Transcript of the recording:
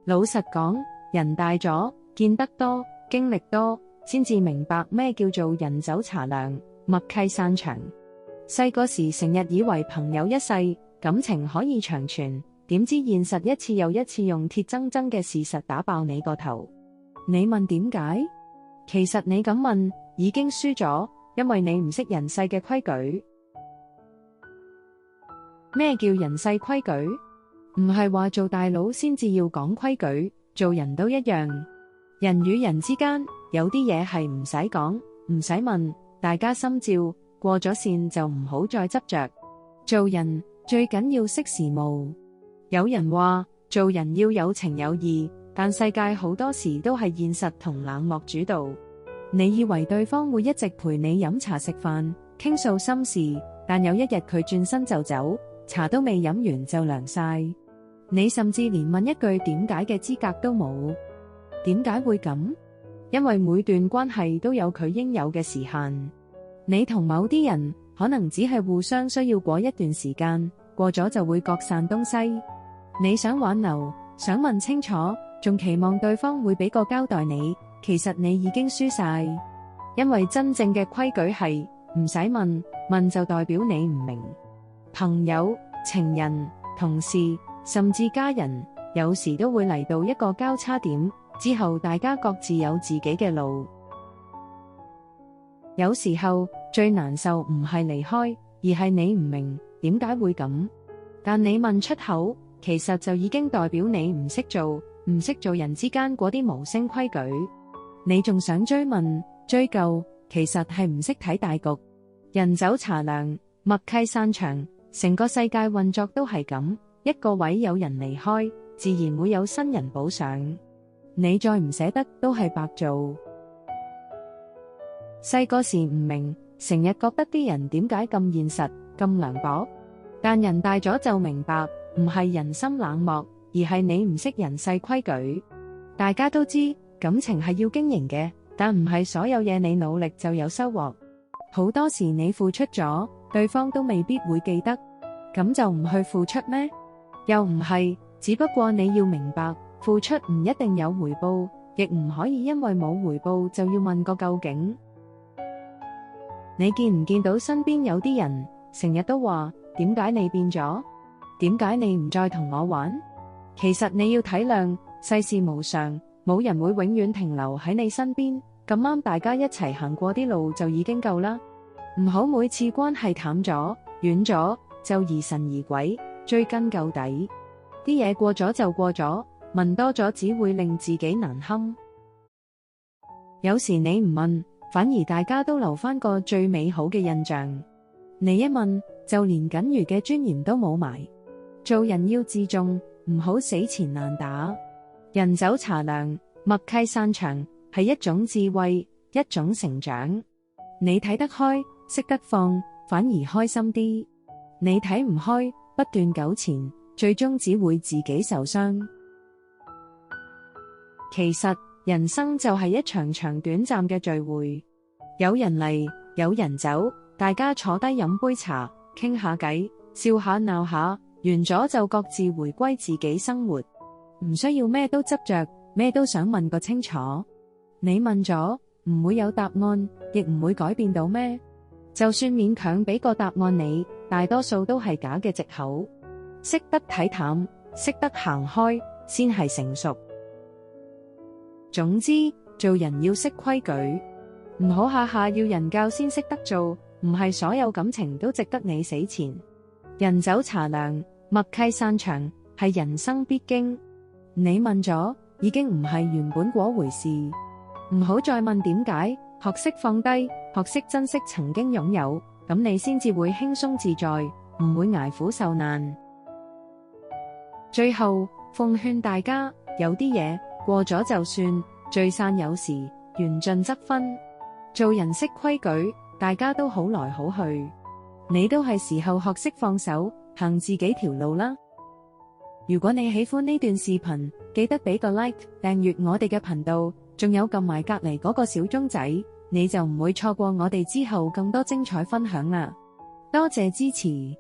老實講，人大咗，見得多，經歷多，先至明白咩叫做人走茶涼，默契散場。細個時成日以為朋友一世，感情可以長存，點知現實一次又一次用鐵錚錚嘅事實打爆你個頭。你問點解？其實你咁問已經輸咗，因為你唔識人世嘅規矩。咩叫人世規矩？唔係話做大佬先至要講規矩，做人都一樣。人與人之間有啲嘢係唔使講，唔使問，大家心照，過咗線就唔好再執着。做人最緊要識時務。有人話做人要有情有義，但世界好多時都係現實同冷漠主導。你以為對方會一直陪你飲茶食飯，傾訴心事，但有一日佢轉身就走，茶都未飲完就涼晒。你甚至連問一句點解嘅資格都冇。點解會咁？因為每段關係都有佢應有嘅時限。你同某啲人可能只係互相需要過一段時間，過咗就會各散東西。你想挽留，想問清楚，仲期望對方會俾個交代你，其實你已經輸晒。因為真正嘅規矩係唔使問，問就代表你唔明。朋友、情人、同事，甚至家人，有時都會嚟到一個交叉點，之後大家各自有自己嘅路。有時候最難受唔係離開，而係你唔明點解會咁，但你問出口，其實就已經代表你唔識做人之間嗰啲無聲規矩。你仲想追問追究，其實係唔識睇大局。人走茶涼，默契散場，成個世界運作都係咁，一個位有人離開，自然會有新人補上。你再唔捨得都係白做。細個時唔明，成日覺得啲人點解咁現實咁涼薄，但人大咗就明白，唔係人心冷漠，而係你唔識人世規矩。大家都知感情係要經營嘅，但唔係所有嘢你努力就有收穫。好多時你付出咗，對方都未必會記得，咁就唔去付出咩？又唔係，只不過你要明白，付出唔一定有回報，亦唔可以因為冇回報就要問個究竟。你見唔見到身邊有啲人成日都話，點解你變咗？點解你唔再同我玩？其實你要體諒，世事無常，冇人會永遠停留喺你身邊，咁啱大家一齊行過啲路就已經夠啦。唔好每次關係淡咗遠咗就疑神疑鬼，追根究底。啲嘢過咗就過咗，問多咗只會令自己難堪。有時你唔問，反而大家都留返個最美好嘅印象。你一問，就連僅餘嘅尊嚴都冇埋。做人要自重，唔好死纏爛打。人走茶涼，默契散場，係一種智慧，一種成長。你睇得開，識得放，反而開心啲。你睇唔開，不斷糾纏，最終只會自己受傷。其實人生就係一場場短暫嘅聚會，有人嚟，有人走，大家坐低飲杯茶，傾下偈，笑下鬧下，完咗就各自回歸自己生活，唔需要咩都執着，咩都想問個清楚。你問咗，唔會有答案，亦唔會改變到咩。就算勉強俾個答案你，大多數都係假嘅藉口。識得睇淡，識得行開，先係成熟。總之，做人要識規矩，唔好下下要人教先識得做，唔係所有感情都值得你死纏。人走茶涼，默契散場，係人生必經。你問咗，已經唔係原本嗰回事。唔好再問點解，學識放低，學識珍惜曾經擁有，咁你先至會輕鬆自在，唔會捱苦受難。最後，奉勸大家，有啲嘢過咗就算，聚散有時，緣盡則分。做人識規矩，大家都好來好去。你都係時候學識放手，行自己條路啦。如果你喜歡呢段視頻，記得俾個 like， 訂閱我哋嘅頻道，仲有撳埋隔離嗰個小鐘仔，你就唔會錯過我哋之後更多精彩分享啦。多謝支持。